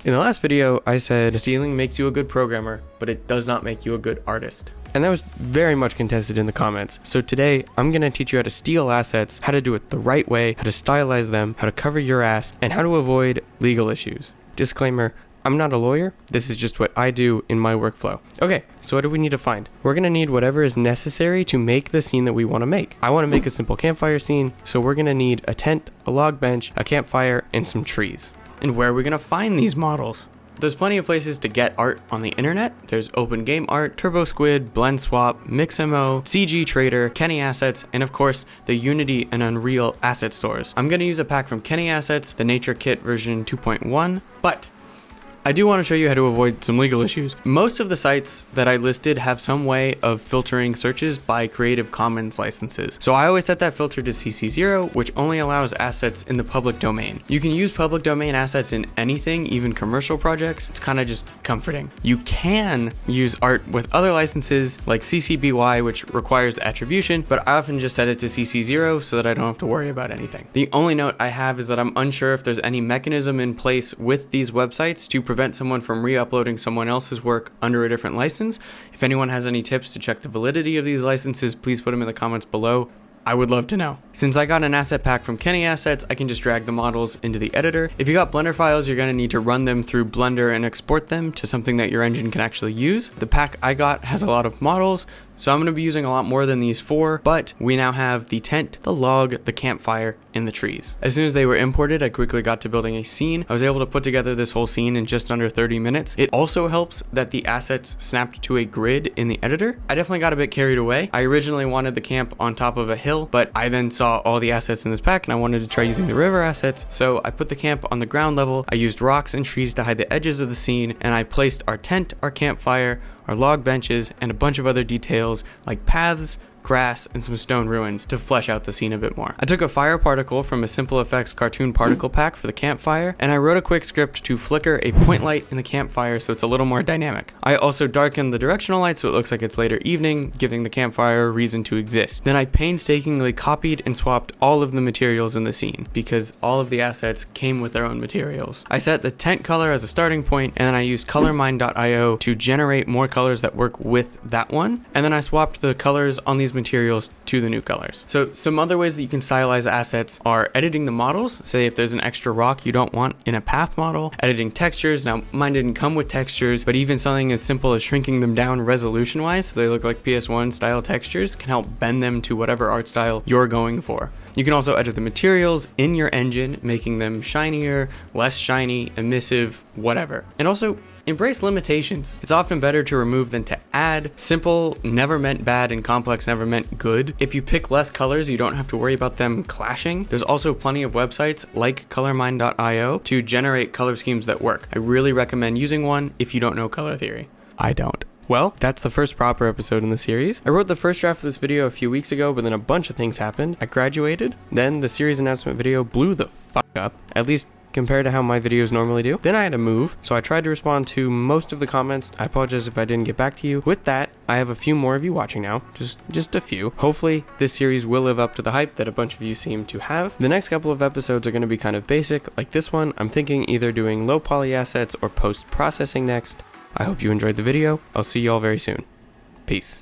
In the last video, I said stealing makes you a good programmer, but it does not make you a good artist. And that was very much contested in the comments. So today, I'm going to teach you how to steal assets, how to do it the right way, how to stylize them, how to cover your ass, and how to avoid legal issues. Disclaimer, I'm not a lawyer. This is just what I do in my workflow. Okay, so what do we need to find? We're going to need whatever is necessary to make the scene that we want to make. I want to make a simple campfire scene, so we're going to need a tent, a log bench, a campfire, and some trees. And where are we going to find these models? There's plenty of places to get art on the internet. There's Open Game Art, Turbo Squid, Blend Swap, Mixamo, CG Trader, Kenny Assets, and of course, the Unity and Unreal asset stores. I'm going to use a pack from Kenny Assets, the Nature Kit version 2.1, but I do want to show you how to avoid some legal issues. Most of the sites that I listed have some way of filtering searches by Creative Commons licenses. So I always set that filter to CC0, which only allows assets in the public domain. You can use public domain assets in anything, even commercial projects. It's kind of just comforting. You can use art with other licenses like CC BY, which requires attribution, but I often just set it to CC0 so that I don't have to worry about anything. The only note I have is that I'm unsure if there's any mechanism in place with these websites to prevent someone from re-uploading someone else's work under a different license. If anyone has any tips to check the validity of these licenses, please put them in the comments below. I would love to know. Since I got an asset pack from Kenny Assets, I can just drag the models into the editor. If you got Blender files, you're going to need to run them through Blender and export them to something that your engine can actually use. The pack I got has a lot of models, so I'm going to be using a lot more than these four, but we now have the tent, the log, the campfire, and the trees. As soon as they were imported, I quickly got to building a scene. I was able to put together this whole scene in just under 30 minutes. It also helps that the assets snapped to a grid in the editor. I definitely got a bit carried away. I originally wanted the camp on top of a hill, but I then saw all the assets in this pack and I wanted to try using the river assets. So I put the camp on the ground level. I used rocks and trees to hide the edges of the scene, and I placed our tent, our campfire, our log benches, and a bunch of other details like paths, grass, and some stone ruins to flesh out the scene a bit more. I took a fire particle from a Simple Effects cartoon particle pack for the campfire, and I wrote a quick script to flicker a point light in the campfire so it's a little more dynamic. I also darkened the directional light so it looks like it's later evening, giving the campfire a reason to exist. Then I painstakingly copied and swapped all of the materials in the scene because all of the assets came with their own materials. I set the tent color as a starting point, and then I used colormine.io to generate more colors that work with that one, and then I swapped the colors on these materials to the new colors. So some other ways that you can stylize assets are editing the models. Say if there's an extra rock you don't want in a path model, editing textures. Now mine didn't come with textures, but even something as simple as shrinking them down resolution wise so they look like PS1 style textures can help bend them to whatever art style you're going for. You can also edit the materials in your engine, making them shinier, less shiny, emissive, whatever. And also embrace limitations. It's often better to remove than to add. Simple never meant bad and complex never meant good. If you pick less colors, you don't have to worry about them clashing. There's also plenty of websites like colormine.io to generate color schemes that work. I really recommend using one if you don't know color theory. I don't. Well, that's the first proper episode in the series. I wrote the first draft of this video a few weeks ago, but then a bunch of things happened. I graduated, then the series announcement video blew the fuck up, at least compared to how my videos normally do. Then I had to move, so I tried to respond to most of the comments. I apologize if I didn't get back to you. With that, I have a few more of you watching now, just a few. Hopefully, this series will live up to the hype that a bunch of you seem to have. The next couple of episodes are going to be kind of basic, like this one. I'm thinking either doing low poly assets or post-processing next. I hope you enjoyed the video. I'll see you all very soon. Peace.